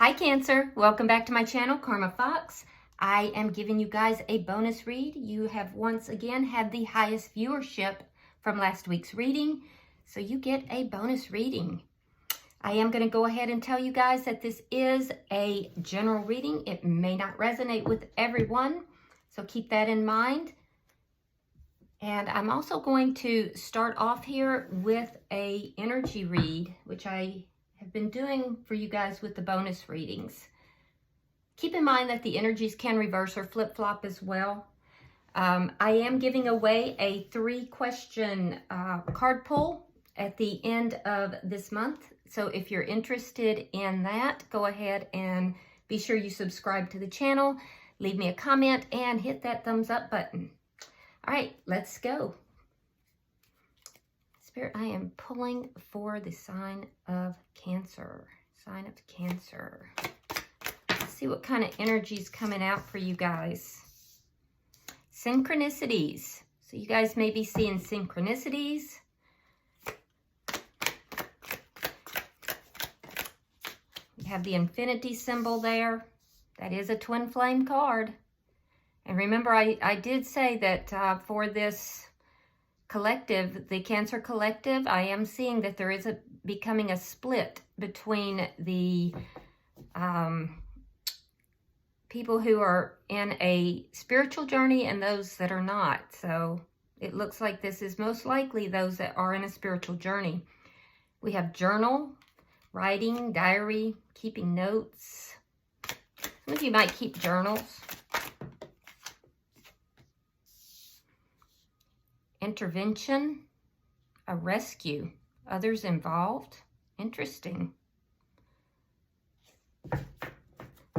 Hi Cancer, welcome back to my channel, Karma Fox. I am giving you guys a bonus read. You have once again had the highest viewership from last week's reading, so you get a bonus reading. I am going to go ahead and tell you guys that this is a general reading. It may not resonate with everyone, so keep that in mind. And I'm also going to start off here with a energy read, which I have been doing for you guys with the bonus readings. Keep in mind that the energies can reverse or flip-flop as well. I am giving away a 3-question card pull at the end of this month. So if you're interested in that, go ahead and be sure you subscribe to the channel, leave me a comment, and hit that thumbs up button. All right, let's go. Spirit, I am pulling for the sign of Cancer. Sign of Cancer. Let's see what kind of energy is coming out for you guys. Synchronicities. So you guys may be seeing synchronicities. You have the infinity symbol there. That is a twin flame card. And remember, I did say that for this collective, the Cancer collective, I am seeing that there is becoming a split between the people who are in a spiritual journey and those that are not. So it looks like this is most likely those that are in a spiritual journey. We have journal, writing, diary, keeping notes. Some of you might keep journals. Intervention, a rescue, others involved. Interesting.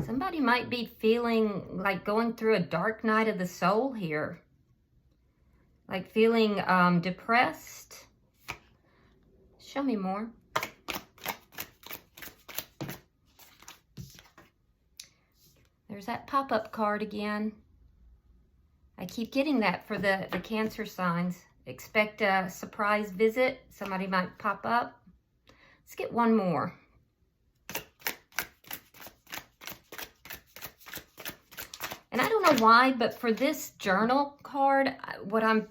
Somebody might be feeling like going through a dark night of the soul here. Like feeling depressed. Show me more. There's that pop-up card again. I keep getting that for the Cancer signs. Expect a surprise visit. Somebody might pop up. Let's get one more. And I don't know why, but for this journal card, what I'm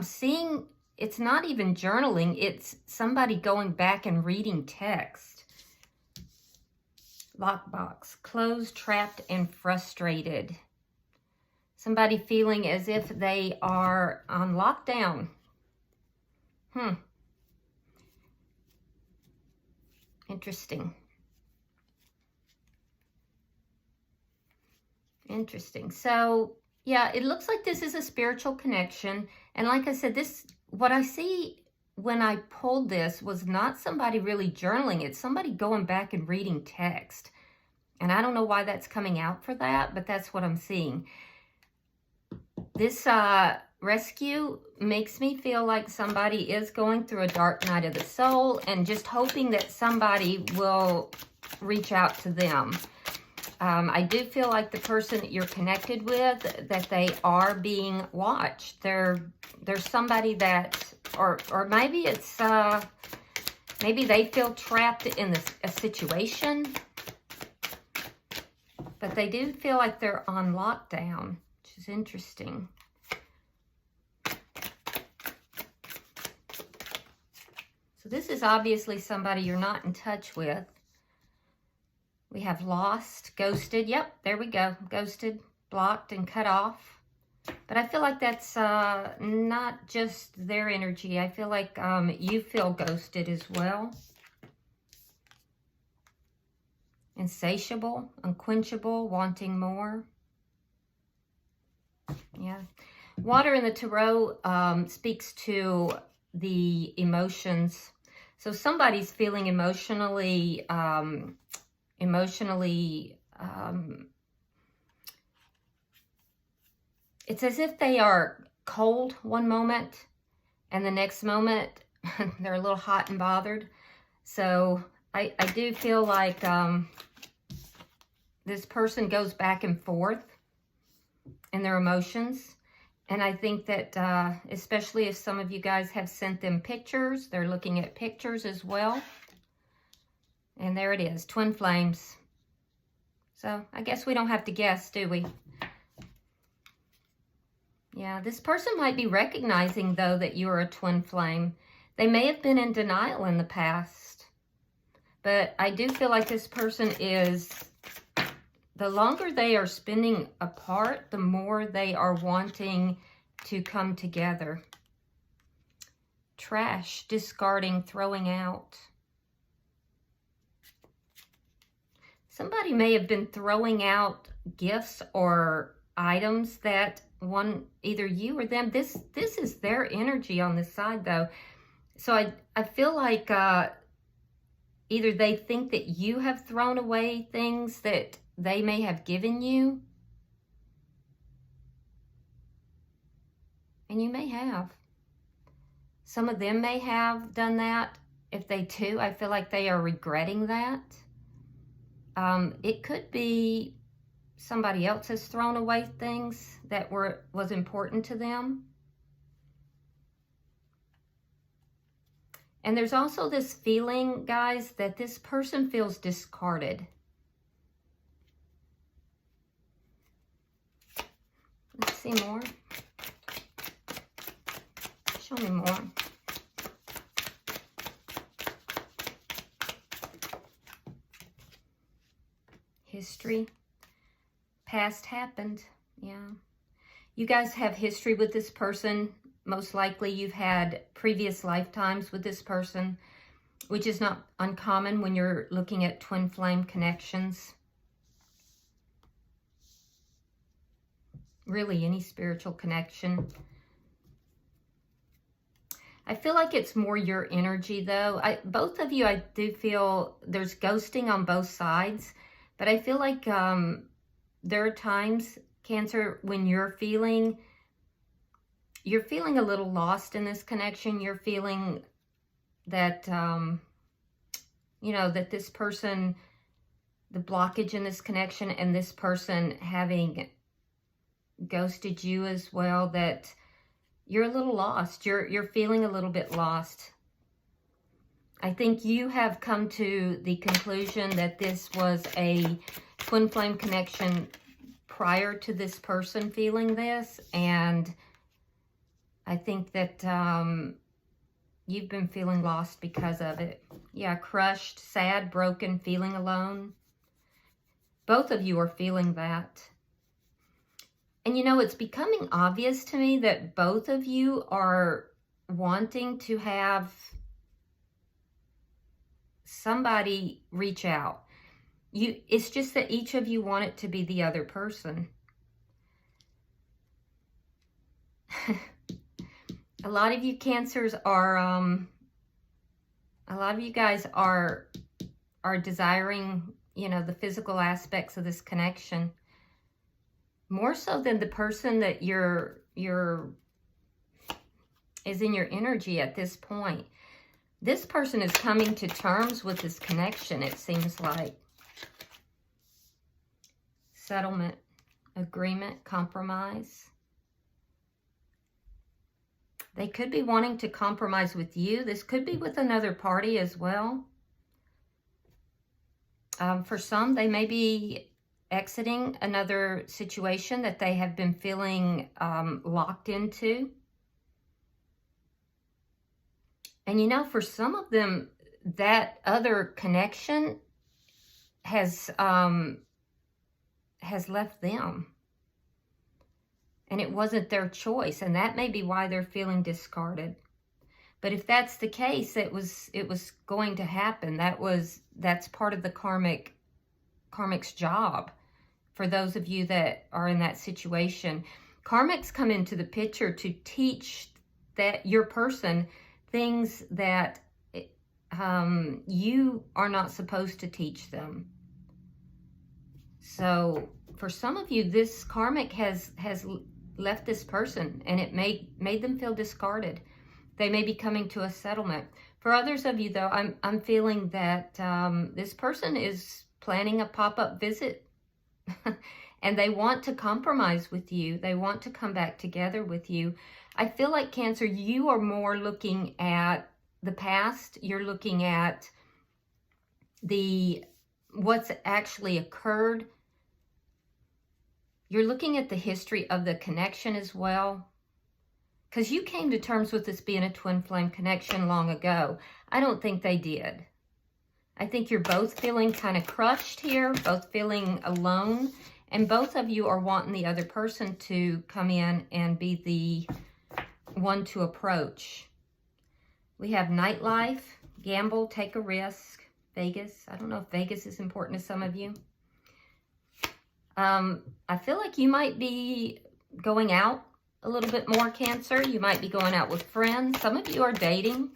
seeing, it's not even journaling. It's somebody going back and reading text. Lockbox, closed, trapped, and frustrated. Somebody feeling as if they are on lockdown. Interesting. Interesting. So, yeah, it looks like this is a spiritual connection. And like I said, what I see when I pulled this was not somebody really journaling. It's somebody going back and reading text. And I don't know why that's coming out for that, but that's what I'm seeing. This rescue makes me feel like somebody is going through a dark night of the soul and just hoping that somebody will reach out to them. I do feel like the person that you're connected with, that they are being watched. There's somebody that, or maybe it's, maybe they feel trapped in a situation, but they do feel like they're on lockdown. Which is interesting. So this is obviously somebody you're not in touch with. We have lost, ghosted. Yep, there we go. Ghosted, blocked, and cut off. But I feel like that's not just their energy. I feel like you feel ghosted as well. Insatiable, unquenchable, wanting more. Yeah. Water in the Tarot speaks to the emotions. So somebody's feeling emotionally, it's as if they are cold one moment and the next moment they're a little hot and bothered. So I do feel like this person goes back and forth in their emotions. And I think that especially if some of you guys have sent them pictures, they're looking at pictures as well. And there it is, twin flames. So I guess we don't have to guess, do we? Yeah, this person might be recognizing, though, that you are a twin flame. They may have been in denial in the past. But I do feel like this person is, the longer they are spending apart, the more they are wanting to come together. Trash, discarding, throwing out. Somebody may have been throwing out gifts or items that either you or them, this is their energy on this side, though. So I feel like either they think that you have thrown away things that they may have given you. And you may have. Some of them may have done that. If they do, I feel like they are regretting that. It could be somebody else has thrown away things that was important to them. And there's also this feeling, guys, that this person feels discarded. Let's see more. Show me more. History. Past happened. Yeah. You guys have history with this person. Most likely you've had previous lifetimes with this person, which is not uncommon when you're looking at twin flame connections. Really, any spiritual connection. I feel like it's more your energy, though. Both of you, I do feel there's ghosting on both sides. But I feel like there are times, Cancer, when you're feeling a little lost in this connection. You're feeling that, you know, that this person, the blockage in this connection and this person having ghosted you as well, that you're a little lost. You're feeling a little bit lost. I think you have come to the conclusion that this was a twin flame connection prior to this person feeling this, and I think that you've been feeling lost because of it. Yeah, crushed, sad, broken, feeling alone. Both of you are feeling that. And you know, it's becoming obvious to me that both of you are wanting to have somebody reach out. It's just that each of you want it to be the other person. A lot of you Cancers are, a lot of you guys are desiring, you know, the physical aspects of this connection. More so than the person that is in your energy at this point. This person is coming to terms with this connection, it seems like. Settlement, agreement, compromise. They could be wanting to compromise with you. This could be with another party as well. For some, they may be exiting another situation that they have been feeling locked into. And you know, for some of them, that other connection has left them. And it wasn't their choice. And that may be why they're feeling discarded. But if that's the case, it was going to happen. That's part of the Karmic's job for those of you that are in that situation. Karmics come into the picture to teach that your person things that you are not supposed to teach them. So for some of you, this Karmic has left this person, and it made them feel discarded. They may be coming to a settlement. For others of you, though, I'm feeling that this person is planning a pop-up visit, and they want to compromise with you. They want to come back together with you. I feel like, Cancer, you are more looking at the past. You're looking at what's actually occurred You're looking at the history of the connection as well, because you came to terms with this being a twin flame connection long ago. I don't think they did. I think you're both feeling kind of crushed here, both feeling alone, and both of you are wanting the other person to come in and be the one to approach. We have nightlife, gamble, take a risk, Vegas. I don't know if Vegas is important to some of you. I feel like you might be going out a little bit more, Cancer. You might be going out with friends. Some of you are dating.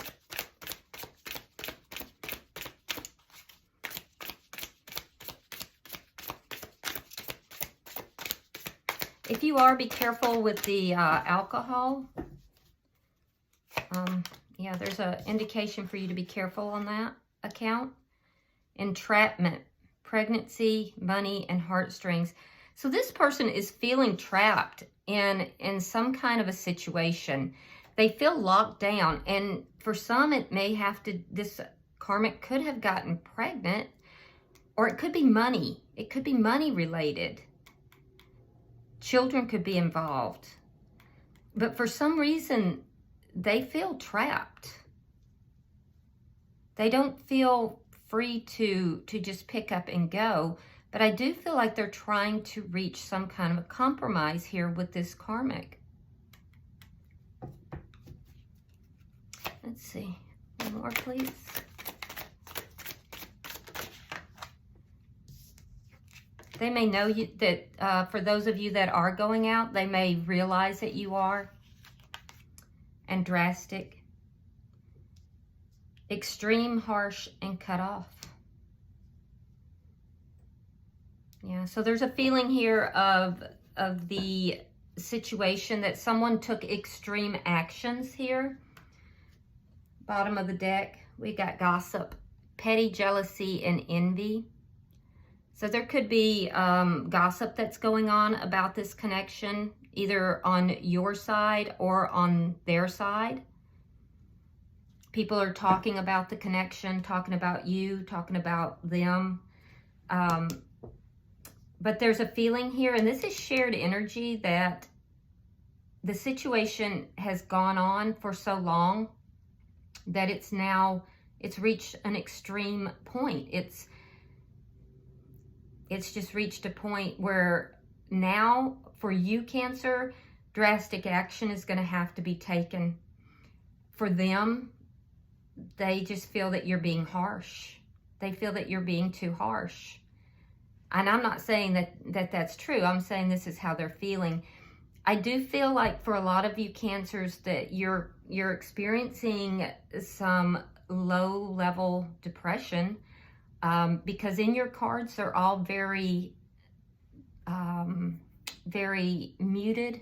If you are, be careful with the alcohol. Yeah, there's an indication for you to be careful on that account. Entrapment, pregnancy, money, and heartstrings. So this person is feeling trapped in some kind of a situation. They feel locked down, and for some it may have to, this karmic could have gotten pregnant, or it could be money. It could be money related. Children could be involved. But for some reason, they feel trapped. They don't feel free to just pick up and go. But I do feel like they're trying to reach some kind of a compromise here with this karmic. Let's see. One more, please. They may know you that for those of you that are going out, they may realize that you are. And drastic. Extreme, harsh, and cut off. Yeah, so there's a feeling here of the situation that someone took extreme actions here. Bottom of the deck, we got gossip, petty jealousy, and envy. So there could be gossip that's going on about this connection, either on your side or on their side. People are talking about the connection, talking about you, talking about them. But there's a feeling here, and this is shared energy, that the situation has gone on for so long that it's reached an extreme point. It's just reached a point where now, for you, Cancer, drastic action is going to have to be taken. For them, they just feel that you're being harsh. They feel that you're being too harsh. And I'm not saying that that's true. I'm saying this is how they're feeling. I do feel like for a lot of you Cancers that you're experiencing some low-level depression, because in your cards they're all very very muted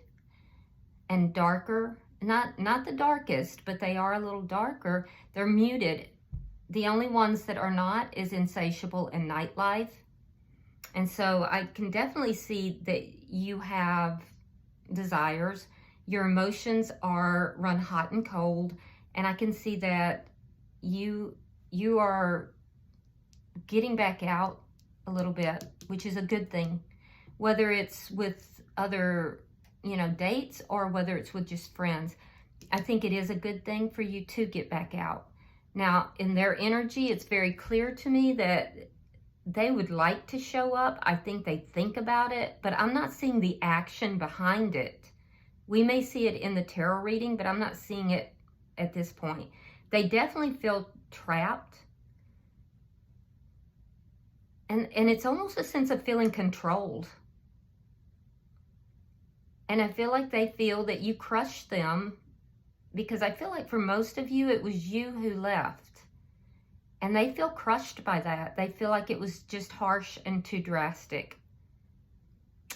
and darker. Not the darkest, but they are a little darker. They're muted. The only ones that are not is insatiable and nightlife. And so I can definitely see that you have desires. Your emotions are run hot and cold. And I can see that you are getting back out a little bit, which is a good thing. Whether it's with other, dates, or whether it's with just friends. I think it is a good thing for you to get back out. Now, in their energy, it's very clear to me that they would like to show up. I think they think about it, but I'm not seeing the action behind it. We may see it in the tarot reading, but I'm not seeing it at this point. They definitely feel trapped. And it's almost a sense of feeling controlled. And I feel like they feel that you crushed them, because I feel like for most of you, it was you who left. And they feel crushed by that. They feel like it was just harsh and too drastic.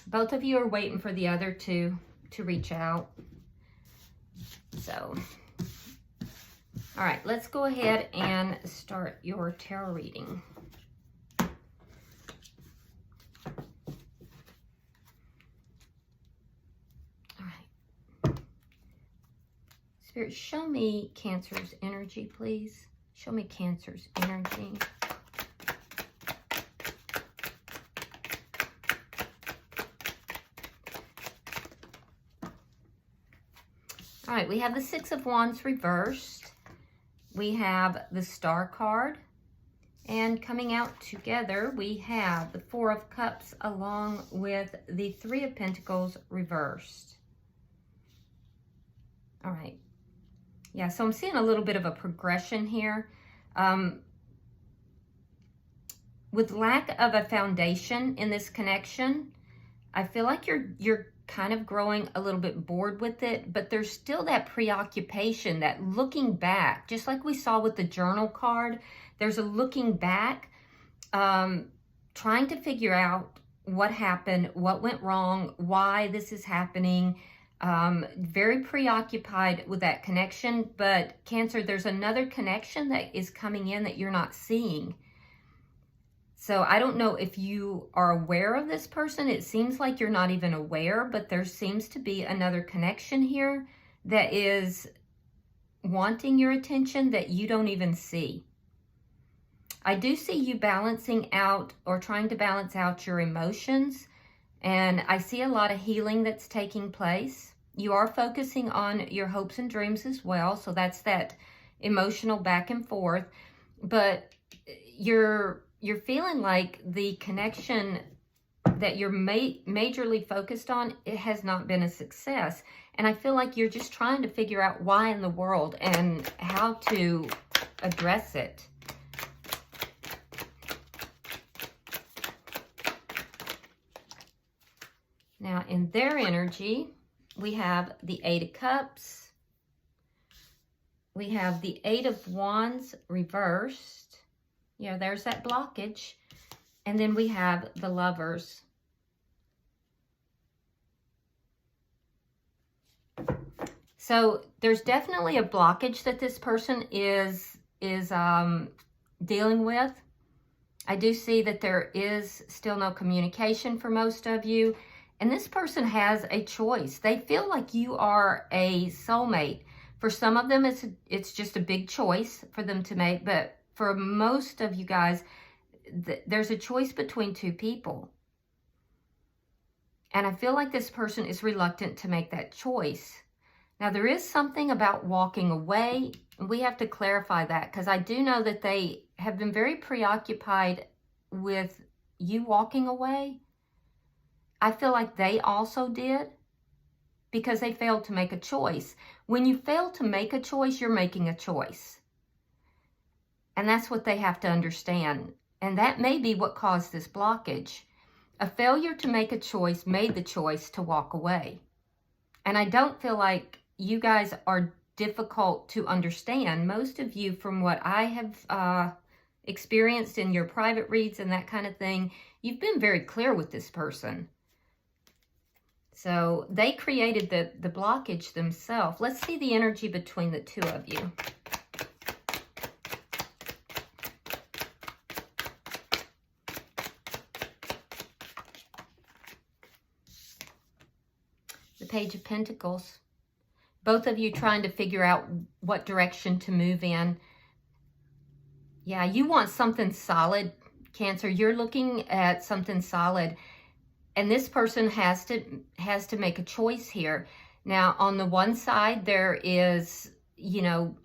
Both of you are waiting for the other to reach out. So, all right, let's go ahead and start your tarot reading. All right. Spirit, show me Cancer's energy, please. Show me Cancer's energy. All right, we have the Six of Wands reversed. We have the Star card. And coming out together, we have the Four of Cups along with the Three of Pentacles reversed. All right. Yeah, so I'm seeing a little bit of a progression here. With lack of a foundation in this connection, I feel like you're kind of growing a little bit bored with it, but there's still that preoccupation, that looking back, just like we saw with the Journal card. There's a looking back, trying to figure out what happened, what went wrong, why this is happening. Very preoccupied with that connection. But Cancer, there's another connection that is coming in that you're not seeing. So I don't know if you are aware of this person. It seems like you're not even aware, but there seems to be another connection here that is wanting your attention that you don't even see. I do see you balancing out or trying to balance out your emotions, and I see a lot of healing that's taking place. You are focusing on your hopes and dreams as well, so that's that emotional back and forth, but you're feeling like the connection that you're majorly focused on, it has not been a success. And I feel like you're just trying to figure out why in the world and how to address it. Now, in their energy, we have the Eight of Cups. We have the Eight of Wands reversed. You know, there's that blockage. And then we have the Lovers. So there's definitely a blockage that this person is dealing with. I do see that there is still no communication for most of you. And this person has a choice. They feel like you are a soulmate. For some of them, it's just a big choice for them to make. But for most of you guys, there's a choice between two people. And I feel like this person is reluctant to make that choice. Now, there is something about walking away. We have to clarify that, because I do know that they have been very preoccupied with you walking away. I feel like they also did, because they failed to make a choice. When you fail to make a choice, you're making a choice. And that's what they have to understand. And that may be what caused this blockage. A failure to make a choice made the choice to walk away. And I don't feel like you guys are difficult to understand. Most of you, from what I have experienced in your private reads and that kind of thing, you've been very clear with this person. So they created the blockage themselves. Let's see the energy between the two of you. The Page of Pentacles. Both of you trying to figure out what direction to move in. Yeah, you want something solid, Cancer. You're looking at something solid. And this person has to make a choice here. Now, on the one side, there is, you know,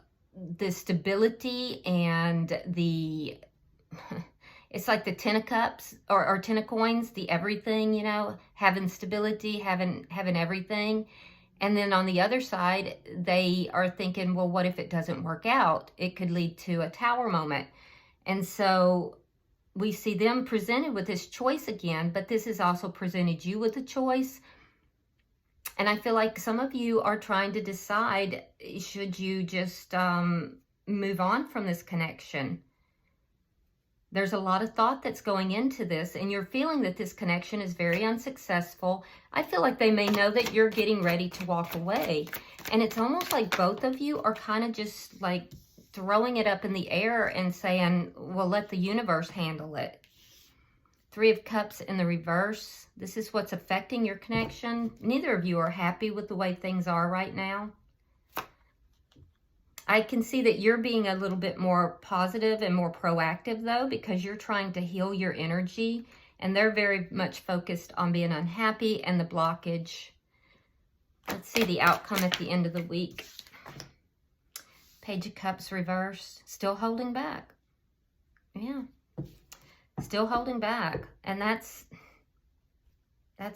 the stability and the, it's like the Ten of Cups or Ten of Coins, the everything, you know, having stability, having everything. And then on the other side, they are thinking, well, what if it doesn't work out? It could lead to a Tower moment. And so we see them presented with this choice again, but this has also presented you with a choice. And I feel like some of you are trying to decide, should you just move on from this connection? There's a lot of thought that's going into this, and you're feeling that this connection is very unsuccessful. I feel like they may know that you're getting ready to walk away. And it's almost like both of you are kind of just like throwing it up in the air and saying, well, let the universe handle it. Three of Cups in the reverse. This is what's affecting your connection. Neither of you are happy with the way things are right now. I can see that you're being a little bit more positive and more proactive, though, because you're trying to heal your energy, and they're very much focused on being unhappy and the blockage. Let's see the outcome at the end of the week. Page of Cups reversed. Still holding back. Yeah. Still holding back. And that's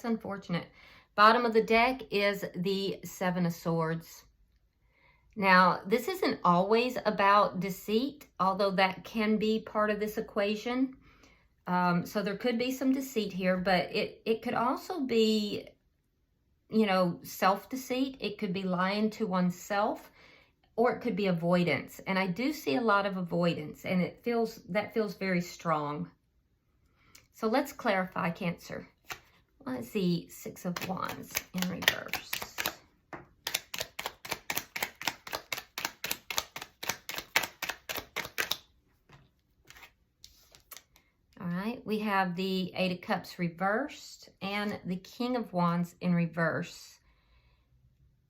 unfortunate. Bottom of the deck is the Seven of Swords. Now, this isn't always about deceit, although that can be part of this equation. So there could be some deceit here, but it could also be, you know, self-deceit. It could be lying to oneself, or it could be avoidance. And I do see a lot of avoidance, and that feels very strong. So let's clarify, Cancer. Let's see, Six of Wands in reverse. All right, we have the Eight of Cups reversed and the King of Wands in reverse.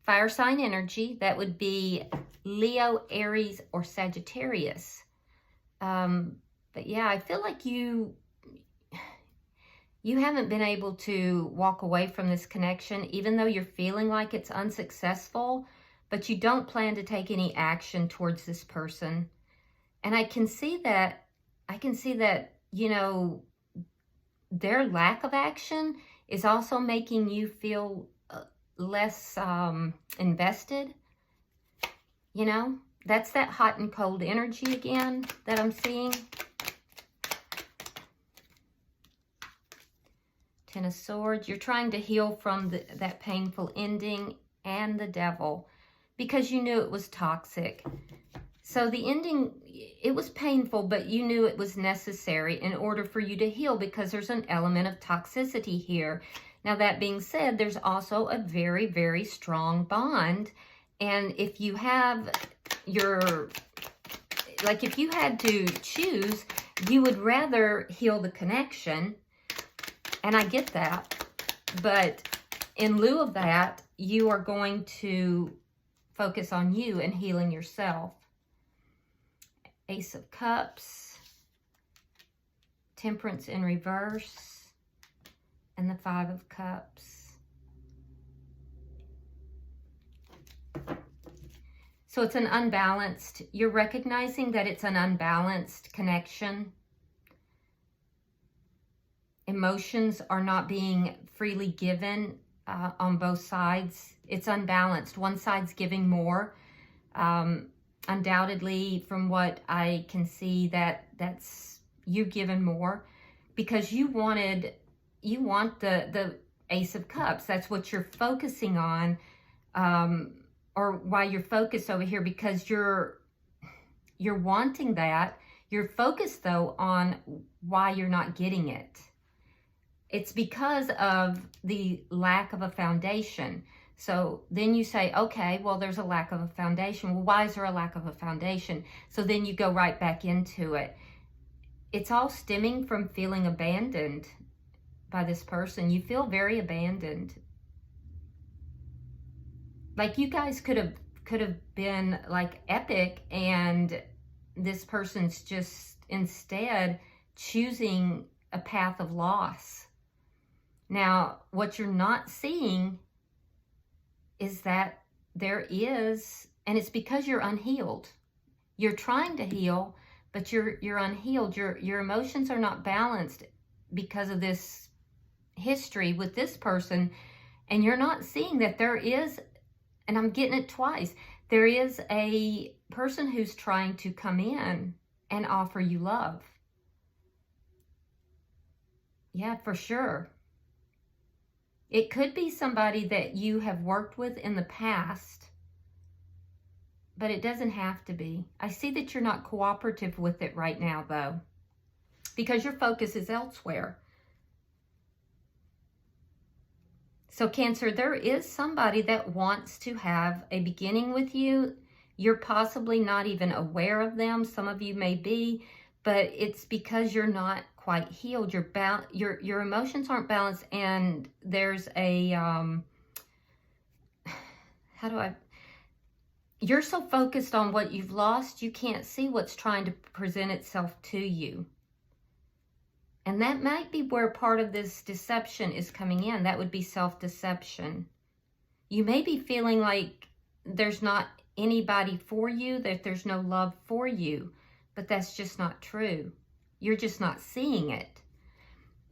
Fire sign energy, that would be Leo, Aries, or Sagittarius. But yeah, I feel like you haven't been able to walk away from this connection, even though you're feeling like it's unsuccessful, but you don't plan to take any action towards this person. And I can see that, you know, their lack of action is also making you feel less invested. You know, that's that hot and cold energy again that I'm seeing. Ten of Swords. You're trying to heal from that painful ending, and the Devil, because you knew it was toxic. So the ending, it was painful, but you knew it was necessary in order for you to heal, because there's an element of toxicity here. Now, that being said, there's also a very, very strong bond. And if you have if you had to choose, you would rather heal the connection. And I get that. But in lieu of that, you are going to focus on you and healing yourself. Ace of Cups, Temperance in reverse, and the Five of Cups. So it's an unbalanced, you're recognizing that it's an unbalanced connection. Emotions are not being freely given on both sides. It's unbalanced. One side's giving more. Undoubtedly, from what I can see, that's you giving more, because you want the Ace of Cups. That's what you're focusing on, or why you're focused over here, because you're wanting that. You're focused though on why you're not getting it. It's because of the lack of a foundation. So then you say, okay, well, there's a lack of a foundation. Well, why is there a lack of a foundation? So then you go right back into it. It's all stemming from feeling abandoned by this person. You feel very abandoned. Like you guys could have been like epic, and this person's just instead choosing a path of loss. Now, what you're not seeing is that there is, and it's because you're unhealed. You're trying to heal, but you're unhealed. Your emotions are not balanced because of this history with this person, and you're not seeing that there is, and I'm getting it twice, there is a person who's trying to come in and offer you love. Yeah, for sure. It could be somebody that you have worked with in the past, but it doesn't have to be. I see that you're not cooperative with it right now, though, because your focus is elsewhere. So, Cancer, there is somebody that wants to have a beginning with you. You're possibly not even aware of them. Some of you may be, but it's because you're not quite healed. Your emotions aren't balanced, and there's a you're so focused on what you've lost, you can't see what's trying to present itself to you. And that might be where part of this deception is coming in. That would be self-deception. You may be feeling like there's not anybody for you, that there's no love for you, but that's just not true. You're just not seeing it.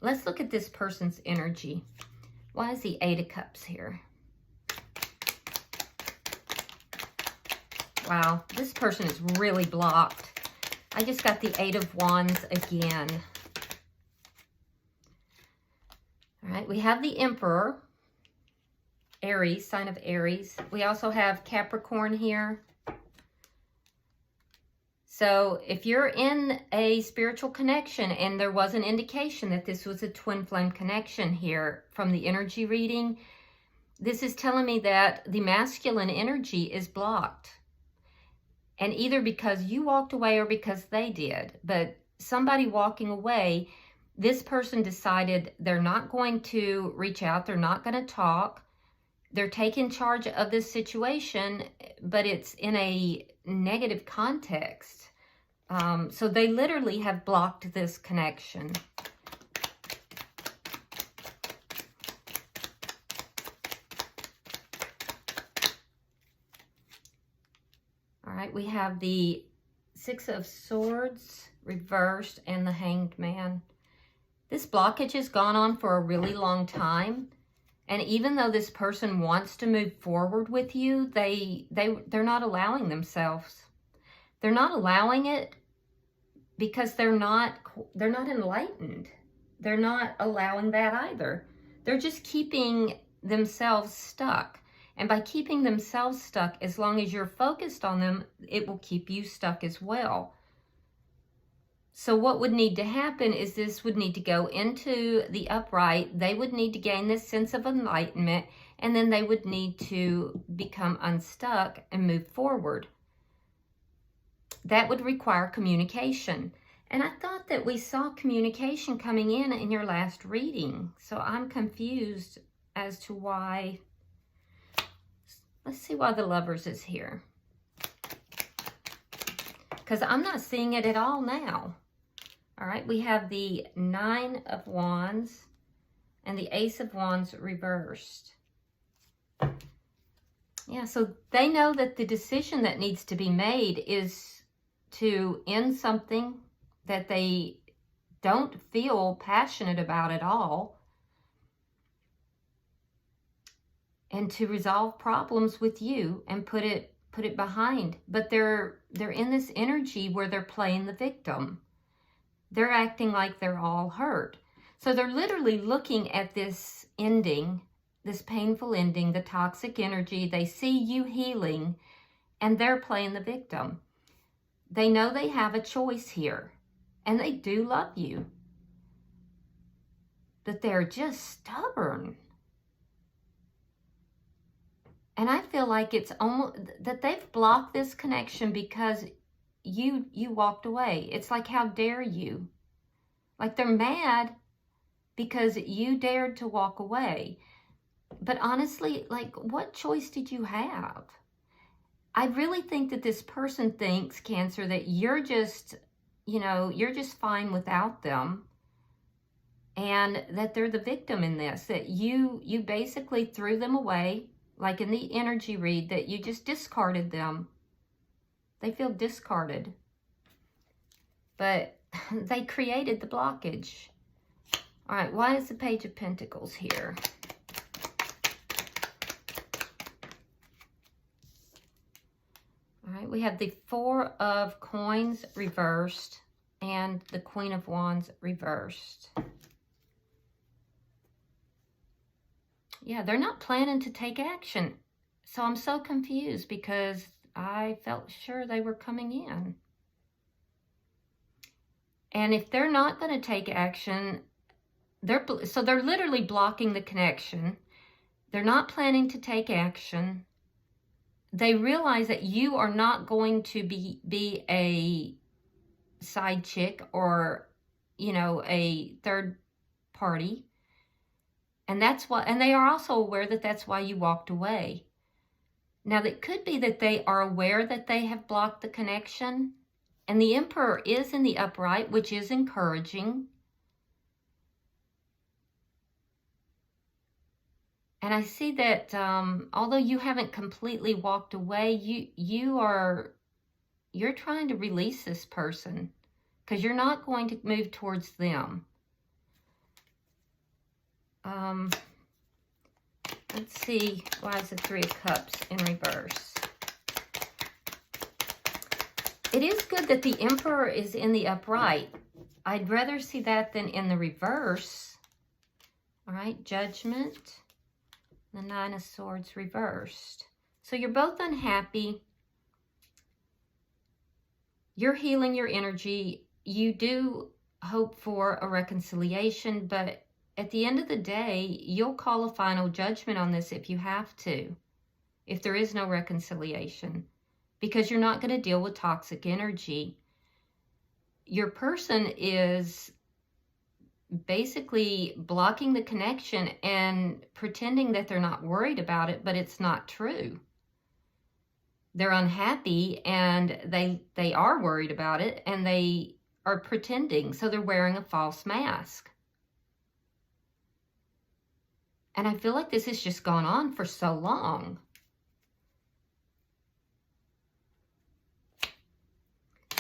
Let's look at this person's energy. Why is the Eight of Cups here? Wow, this person is really blocked. I just got the Eight of Wands again. All right, we have the Emperor, Aries, sign of Aries. We also have Capricorn here. So if you're in a spiritual connection and there was an indication that this was a twin flame connection here from the energy reading, this is telling me that the masculine energy is blocked. And either because you walked away or because they did. But somebody walking away, this person decided they're not going to reach out. They're not going to talk. They're taking charge of this situation, but it's in a negative context. So they literally have blocked this connection. All right, we have the Six of Swords reversed and the Hanged Man. This blockage has gone on for a really long time. And even though this person wants to move forward with you, they're not allowing themselves. They're not allowing it because they're not enlightened. They're not allowing that either. They're just keeping themselves stuck. And by keeping themselves stuck, as long as you're focused on them, it will keep you stuck as well. So what would need to happen is this would need to go into the upright. They would need to gain this sense of enlightenment, and then they would need to become unstuck and move forward. That would require communication. And I thought that we saw communication coming in your last reading. So I'm confused as to why. Let's see why the Lovers is here. Because I'm not seeing it at all now. All right, we have the Nine of Wands and the Ace of Wands reversed. Yeah, so they know that the decision that needs to be made is to end something that they don't feel passionate about at all, and to resolve problems with you and put it behind. But they're in this energy where they're playing the victim. They're acting like they're all hurt. So they're literally looking at this ending, this painful ending, the toxic energy. They see you healing, and they're playing the victim. They know they have a choice here, and they do love you. But they're just stubborn. And I feel like it's almost that they've blocked this connection because you walked away. It's like, how dare you? Like, they're mad because you dared to walk away. But honestly, like, what choice did you have? I really think that this person thinks, Cancer, that you're just, you're just fine without them. And that they're the victim in this, that you basically threw them away, like in the energy read, that you just discarded them. They feel discarded. But they created the blockage. All right, why is the Page of Pentacles here? All right, we have the Four of Coins reversed and the Queen of Wands reversed. Yeah, they're not planning to take action. So I'm so confused because I felt sure they were coming in. And if they're not going to take action, they're literally blocking the connection. They're not planning to take action. They realize that you are not going to be a side chick or, a third party. And that's why, and they are also aware that that's why you walked away. Now, it could be that they are aware that they have blocked the connection. And the Emperor is in the upright, which is encouraging. And I see that although you haven't completely walked away, you're trying to release this person because you're not going to move towards them. Let's see, why is the Three of Cups in reverse? It is good that the Emperor is in the upright. I'd rather see that than in the reverse. All right, Judgment. The Nine of Swords reversed. So you're both unhappy. You're healing your energy. You do hope for a reconciliation, but at the end of the day, you'll call a final judgment on this if you have to, if there is no reconciliation, because you're not going to deal with toxic energy. Your person is basically blocking the connection and pretending that they're not worried about it, but it's not true. They're unhappy and they are worried about it, and they are pretending, so they're wearing a false mask. And I feel like this has just gone on for so long.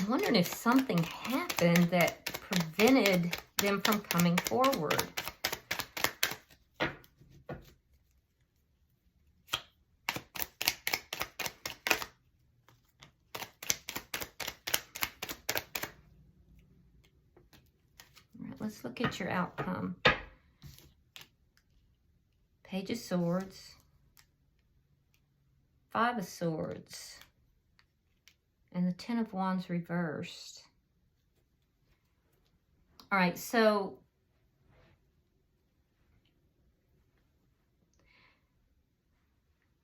I'm wondering if something happened that prevented them from coming forward. All right, let's look at your outcome. Page of Swords, Five of Swords, and the Ten of Wands reversed. All right, so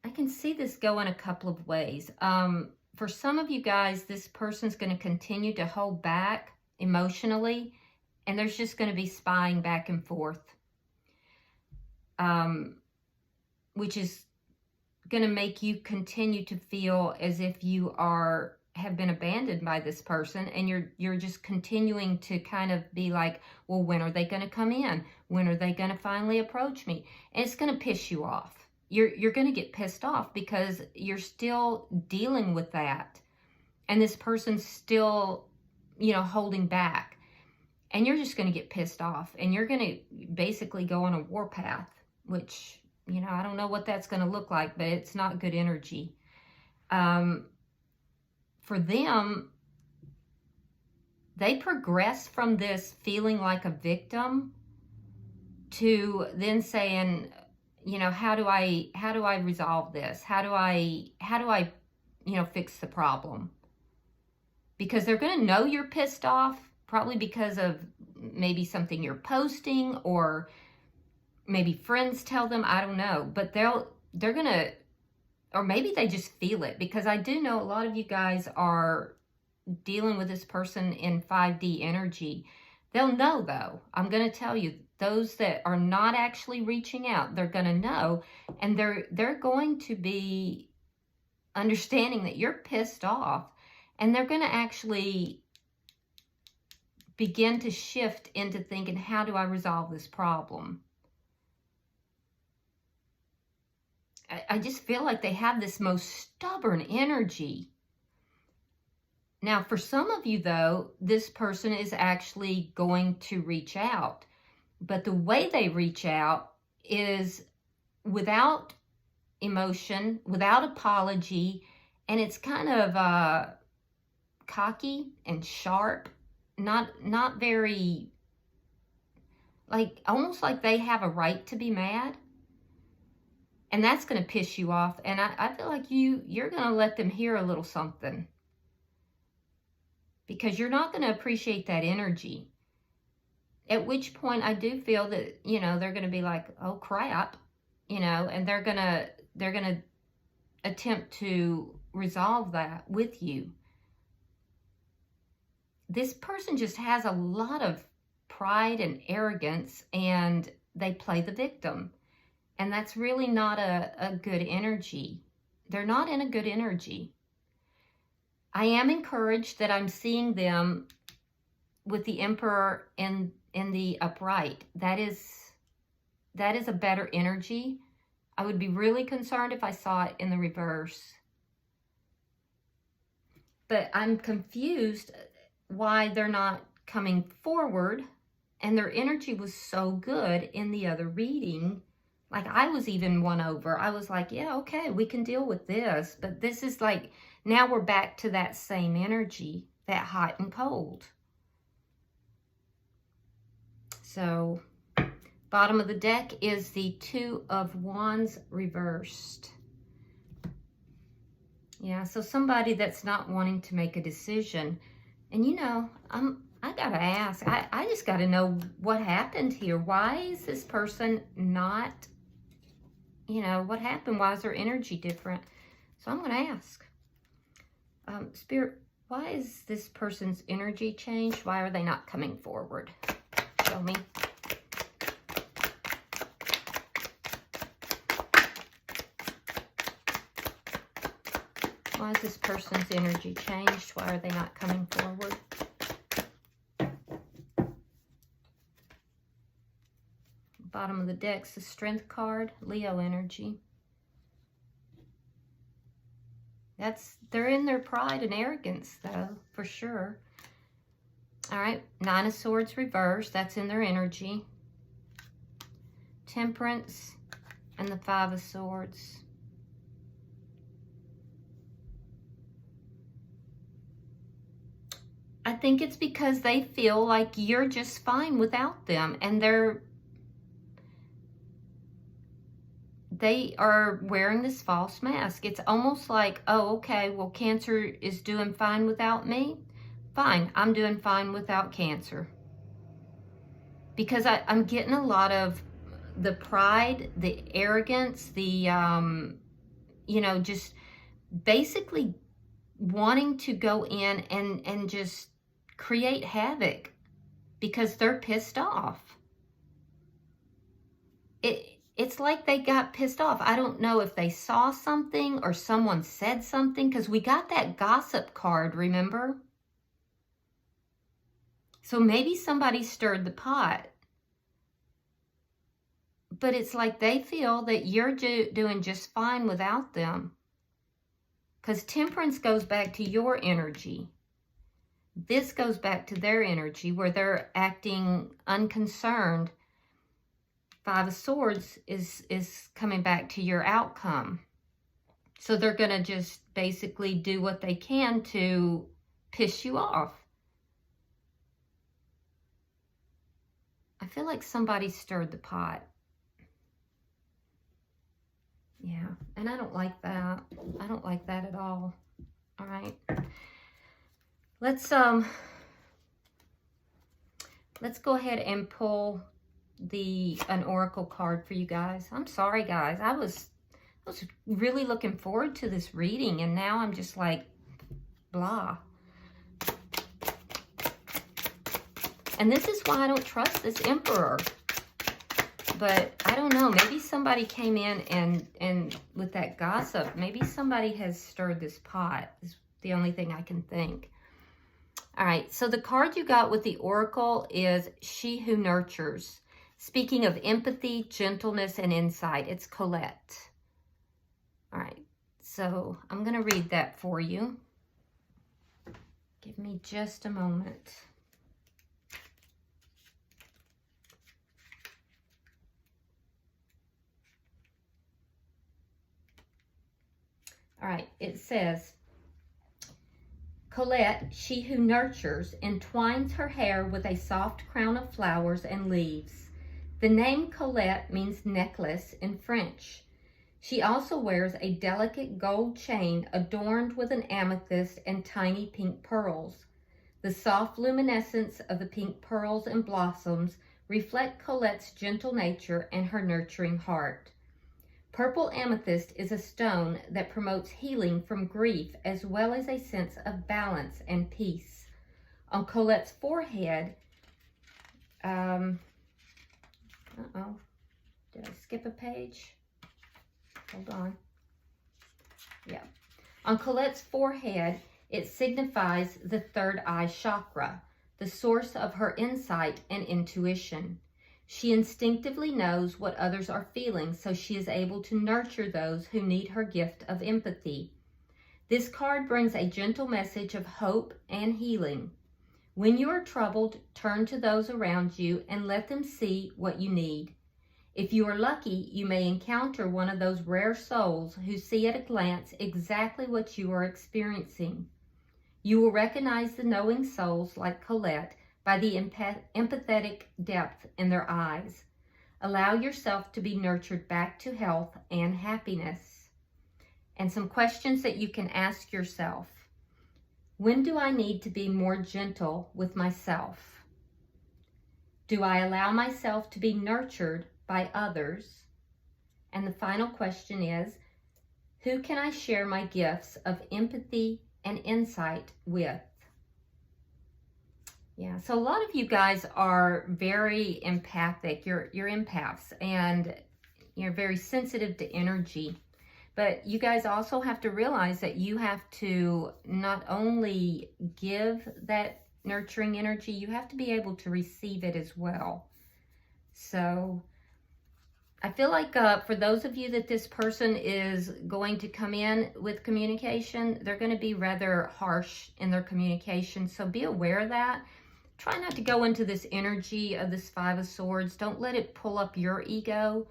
I can see this go in a couple of ways. For some of you guys, this person's going to continue to hold back emotionally, and there's just going to be spying back and forth, which is going to make you continue to feel as if you have been abandoned by this person, and you're just continuing to kind of be like, well, when are they going to come in? When are they going to finally approach me? And it's going to piss you off. You're going to get pissed off because you're still dealing with that, and this person's still, holding back, and you're just going to get pissed off, and you're going to basically go on a warpath, which, I don't know what that's going to look like, but it's not good energy. For them, they progress from this feeling like a victim to then saying, how do I resolve this? How do I fix the problem? Because they're going to know you're pissed off, probably because of maybe something you're posting, or maybe friends tell them, I don't know, but they're going to, or maybe they just feel it, because I do know a lot of you guys are dealing with this person in 5D energy. They'll know, though. I'm going to tell you, those that are not actually reaching out, they're going to know, and they're going to be understanding that you're pissed off, and they're going to actually begin to shift into thinking, how do I resolve this problem? I just feel like they have this most stubborn energy. Now, for some of you, though, this person is actually going to reach out. But the way they reach out is without emotion, without apology, and it's kind of cocky and sharp, not very, almost like they have a right to be mad. And that's going to piss you off. And I feel like you're going to let them hear a little something, because you're not going to appreciate that energy. At which point I do feel that, they're going to be like, oh crap, and they're going to attempt to resolve that with you. This person just has a lot of pride and arrogance, and they play the victim. And that's really not a good energy. They're not in a good energy. I am encouraged that I'm seeing them with the Emperor in the upright. That is a better energy. I would be really concerned if I saw it in the reverse. But I'm confused why they're not coming forward, and their energy was so good in the other reading. Like, I was even won over. I was like, yeah, okay, we can deal with this. But this is like, now we're back to that same energy, that hot and cold. So, bottom of the deck is the Two of Wands reversed. Yeah, so somebody that's not wanting to make a decision. And you know, I gotta ask, I just gotta know what happened here. Why is this person not, you know, what happened? Why is their energy different? So I'm gonna ask. Spirit, why is this person's energy changed? Why are they not coming forward? Show me. Why is this person's energy changed? Why are they not coming forward? Bottom of the deck's the Strength card, Leo energy. They're in their pride and arrogance, though, for sure. All right, Nine of Swords reversed. That's in their energy. Temperance and the Five of Swords. I think it's because they feel like you're just fine without them, and they are wearing this false mask. It's almost like, oh, okay, well, Cancer is doing fine without me. Fine, I'm doing fine without Cancer. Because I'm getting a lot of the pride, the arrogance, the, you know, just basically wanting to go in and just create havoc because they're pissed off. It's like they got pissed off. I don't know if they saw something or someone said something, because we got that gossip card, remember? So maybe somebody stirred the pot. But it's like they feel that you're doing just fine without them. Because Temperance goes back to your energy. This goes back to their energy where they're acting unconcerned. Five of Swords is coming back to your outcome. So they're going to just basically do what they can to piss you off. I feel like somebody stirred the pot. Yeah, and I don't like that. I don't like that at all. All right. Let's go ahead and pull an oracle card for you guys. I'm sorry, guys. I was really looking forward to this reading, and now I'm just like blah. And this is why I don't trust this Emperor. But I don't know, maybe somebody came in and with that gossip, maybe somebody has stirred this pot, is the only thing I can think. All right, so the card you got with the oracle is She Who Nurtures. Speaking of empathy, gentleness, and insight, it's Colette. All right, so I'm going to read that for you. Give me just a moment. All right, it says, Colette, she who nurtures, entwines her hair with a soft crown of flowers and leaves. The name Colette means necklace in French. She also wears a delicate gold chain adorned with an amethyst and tiny pink pearls. The soft luminescence of the pink pearls and blossoms reflect Colette's gentle nature and her nurturing heart. Purple amethyst is a stone that promotes healing from grief as well as a sense of balance and peace. On Colette's forehead, uh-oh, did I skip a page? Hold on. Yeah. On Colette's forehead, it signifies the third eye chakra, the source of her insight and intuition. She instinctively knows what others are feeling, so she is able to nurture those who need her gift of empathy. This card brings a gentle message of hope and healing. When you are troubled, turn to those around you and let them see what you need. If you are lucky, you may encounter one of those rare souls who see at a glance exactly what you are experiencing. You will recognize the knowing souls like Colette by the empathetic depth in their eyes. Allow yourself to be nurtured back to health and happiness. And some questions that you can ask yourself. When do I need to be more gentle with myself? Do I allow myself to be nurtured by others? And the final question is, who can I share my gifts of empathy and insight with? Yeah, so a lot of you guys are very empathic. You're empaths, and you're very sensitive to energy. But you guys also have to realize that you have to not only give that nurturing energy, you have to be able to receive it as well. So I feel like for those of you that this person is going to come in with communication, they're going to be rather harsh in their communication. So be aware of that. Try not to go into this energy of this Five of Swords. Don't let it pull up your ego.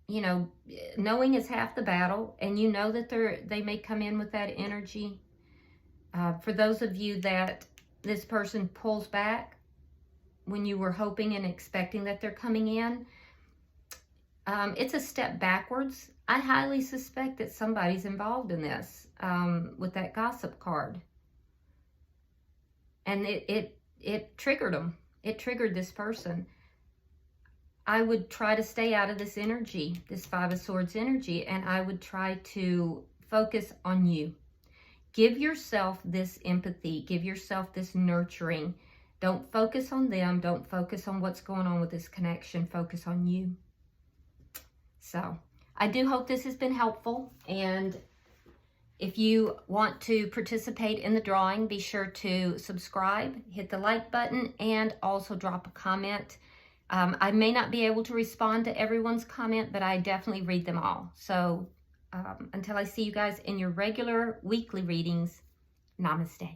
You know, knowing is half the battle, and you know that they may come in with that energy. For those of you that this person pulls back when you were hoping and expecting that they're coming in, it's a step backwards. I highly suspect that somebody's involved in this with that gossip card. And it triggered them. It triggered this person. I would try to stay out of this energy, this Five of Swords energy, and I would try to focus on you. Give yourself this empathy. Give yourself this nurturing. Don't focus on them. Don't focus on what's going on with this connection. Focus on you. So I do hope this has been helpful. And if you want to participate in the drawing, be sure to subscribe, hit the like button, and also drop a comment. I may not be able to respond to everyone's comment, but I definitely read them all. So until I see you guys in your regular weekly readings, namaste.